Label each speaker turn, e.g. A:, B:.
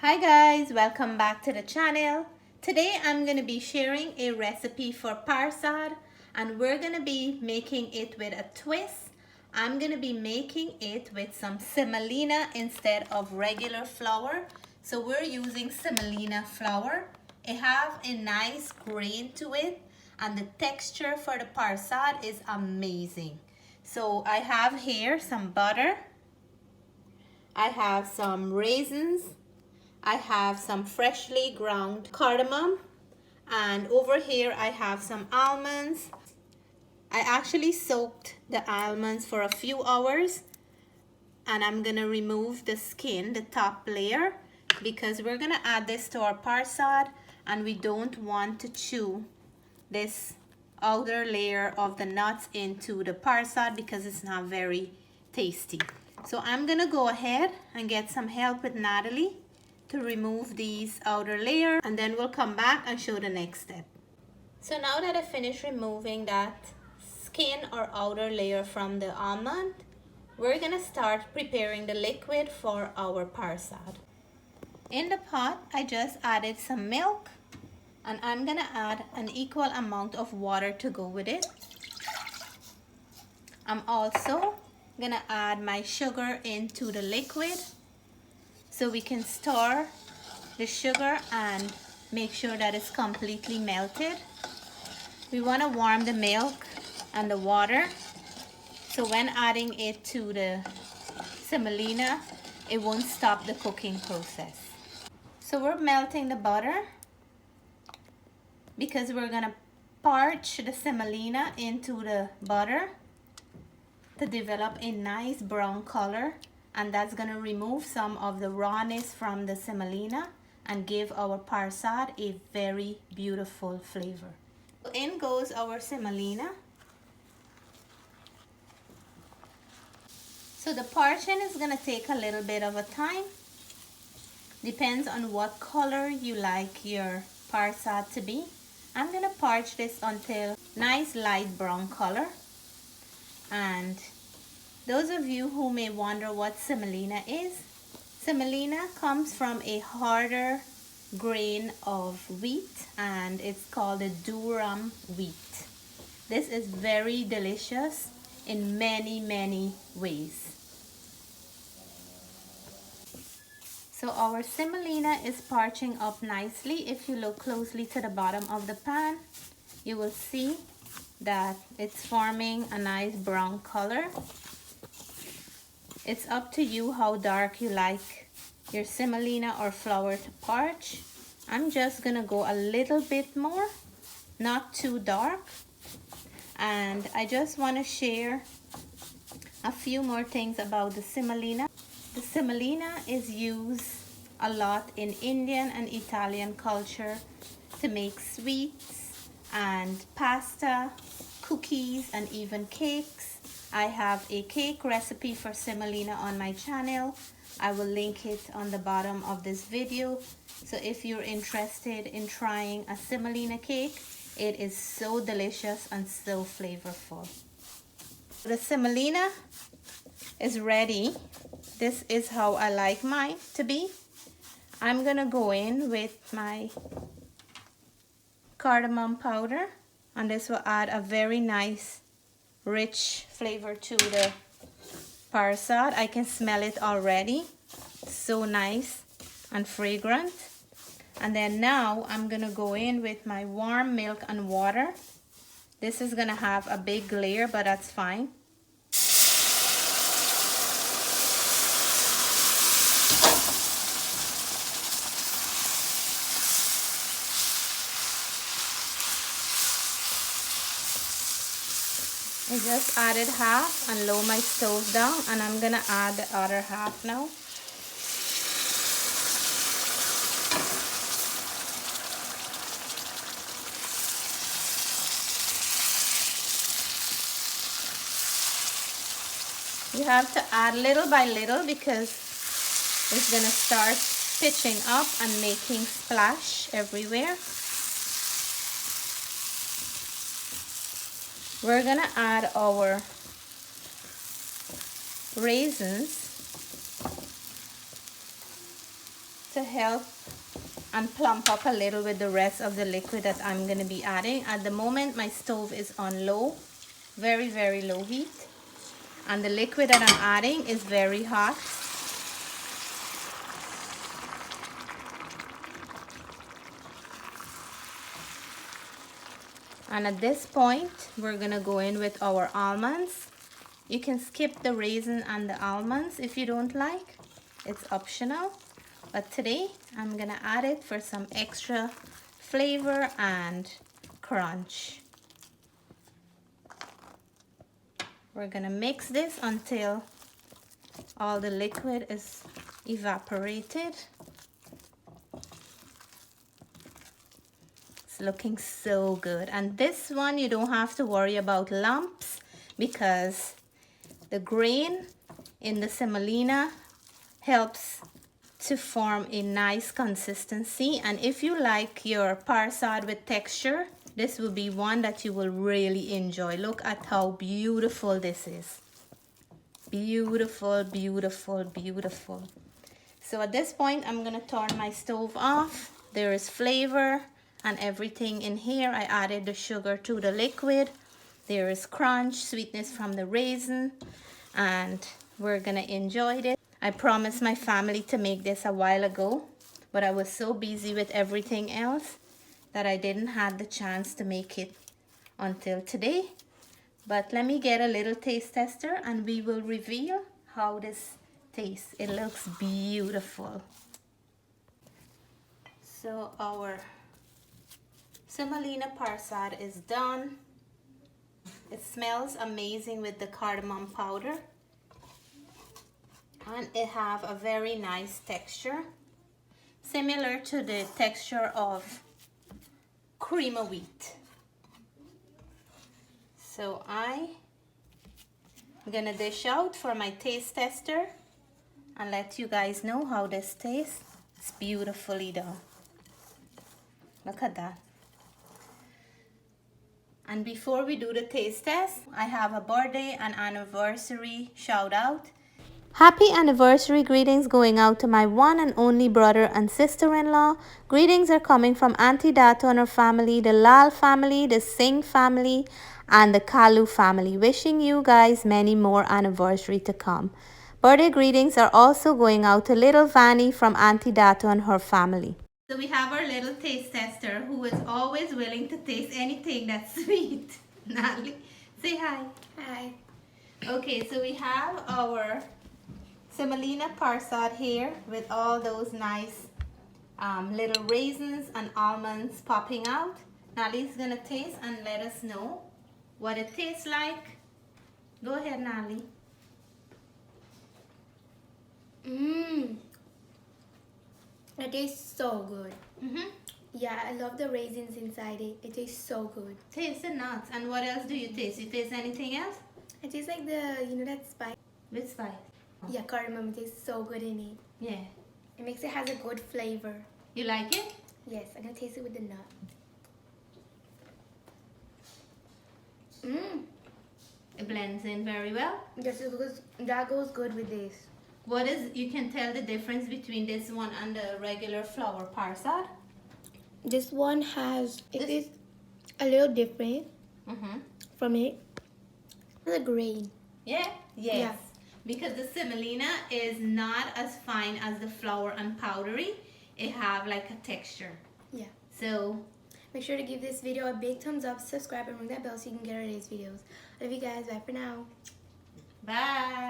A: Hi guys, welcome back to the channel. Today I'm going to be sharing a recipe for parsad and we're going to be making it with a twist. I'm going to be making it with some semolina instead of regular flour. So we're using semolina flour. It has a nice grain to it and the texture for the parsad is amazing. So I have here some butter. I have some raisins. I have some freshly ground cardamom, and over here I have some almonds. I actually soaked the almonds for a few hours and I'm gonna remove the skin, the top layer, because we're gonna add this to our parsad and we don't want to chew this outer layer of the nuts into the parsad because it's not very tasty. So I'm gonna go ahead and get some help with Natalie to remove these outer layer, and then we'll come back and show the next step. So now that I finished removing that skin or outer layer from the almond, we're gonna start preparing the liquid for our parsad. In the pot, I just added some milk and I'm gonna add an equal amount of water to go with it. I'm also gonna add my sugar into the liquid so we can stir the sugar and make sure that it's completely melted. We want to warm the milk and the water, so when adding it to the semolina, it won't stop the cooking process. So we're melting the butter because we're gonna parch the semolina into the butter to develop a nice brown color, and that's gonna remove some of the rawness from the semolina and give our parsad a very beautiful flavor. In goes our semolina. So the parching is gonna take a little bit of a time. Depends on what color you like your parsad to be. I'm gonna parch this until nice light brown color. And those of you who may wonder what semolina is, semolina comes from a harder grain of wheat and it's called a durum wheat. This is very delicious in many ways. So our semolina is parching up nicely. If you look closely to the bottom of the pan, you will see that it's forming a nice brown color. It's up to you how dark you like your semolina or flour to parch. I'm just gonna go a little bit more, not too dark. And I just want to share a few more things about the semolina. The semolina is used a lot in Indian and Italian culture to make sweets and pasta, cookies, and even cakes. I have a cake recipe for semolina on my channel. I will link it on the bottom of this video. So if you're interested in trying a semolina cake, it is so delicious and so flavorful. The semolina is ready. This is how I like mine to be. I'm gonna go in with my cardamom powder, and this will add a very nice rich flavor to the parsad. I can smell it already. So nice and fragrant. And then now I'm gonna go in with my warm milk and water. This is gonna have a big layer, but that's fine. I just added half and lower my stove down, and I'm gonna add the other half now. You have to add little by little because it's gonna start pitching up and making splash everywhere. We're gonna add our raisins to help and plump up a little with the rest of the liquid that I'm going to be adding. At the moment, my stove is on low, very, very low heat. And the liquid that I'm adding is very hot. And at this point, we're going to go in with our almonds. You can skip the raisin and the almonds if you don't like. It's optional. But today, I'm going to add it for some extra flavor and crunch. We're going to mix this until all the liquid is evaporated. It's looking so good. And this one, you don't have to worry about lumps because the grain in the semolina helps to form a nice consistency. And if you like your parsad with texture, this will be one that you will really enjoy. Look at how beautiful this is. Beautiful, beautiful, beautiful. So at this point, I'm gonna turn my stove off. There is flavor and everything in here. I added the sugar to the liquid. There is crunch, sweetness from the raisin, and we're gonna enjoy this. I promised my family to make this a while ago, but I was so busy with everything else that I didn't have the chance to make it until today. But let me get a little taste tester and we will reveal how this tastes. It looks beautiful. So our Semolina Parsad is done. It smells amazing with the cardamom powder. And it have a very nice texture. Similar to the texture of cream of wheat. So I'm gonna dish out for my taste tester and let you guys know how this tastes. It's beautifully done. Look at that. And before we do the taste test, I have a birthday and anniversary shout out. Happy anniversary greetings going out to my one and only brother and sister-in-law. Greetings are coming from Auntie Dato and her family, the Lal family, the Singh family, and the Kalu family. Wishing you guys many more anniversary to come. Birthday greetings are also going out to little Vanny from Auntie Dato and her family. So we have our little taste tester who is always willing to taste anything that's sweet. Natalie, say hi.
B: Hi.
A: Okay, so we have our Semolina Parsad here with all those nice little raisins and almonds popping out. Natalie's gonna taste and let us know what it tastes like. Go ahead, Natalie.
B: It tastes so good.
A: Mm-hmm.
B: Yeah, I love the raisins inside it. It tastes so good.
A: Taste the nuts. And what else do you taste? You taste anything else?
B: It tastes like the, you know that spice?
A: Which spice?
B: Yeah, cardamom. It tastes so good in it.
A: Yeah.
B: It makes it has a good flavor.
A: You like it?
B: Yes, I'm gonna taste it with the nut.
A: It blends in very well.
B: Yes, that goes good with this.
A: What is, you can tell the difference between this one and the regular flour parsad?
B: This one has, it is a little different from it. The grain.
A: Yeah? Yes.
B: Yeah.
A: Because the semolina is not as fine as the flour and powdery. It have like a texture.
B: Yeah.
A: So
B: make sure to give this video a big thumbs up, subscribe, and ring that bell so you can get our latest videos. I love you guys. Bye for now.
A: bye.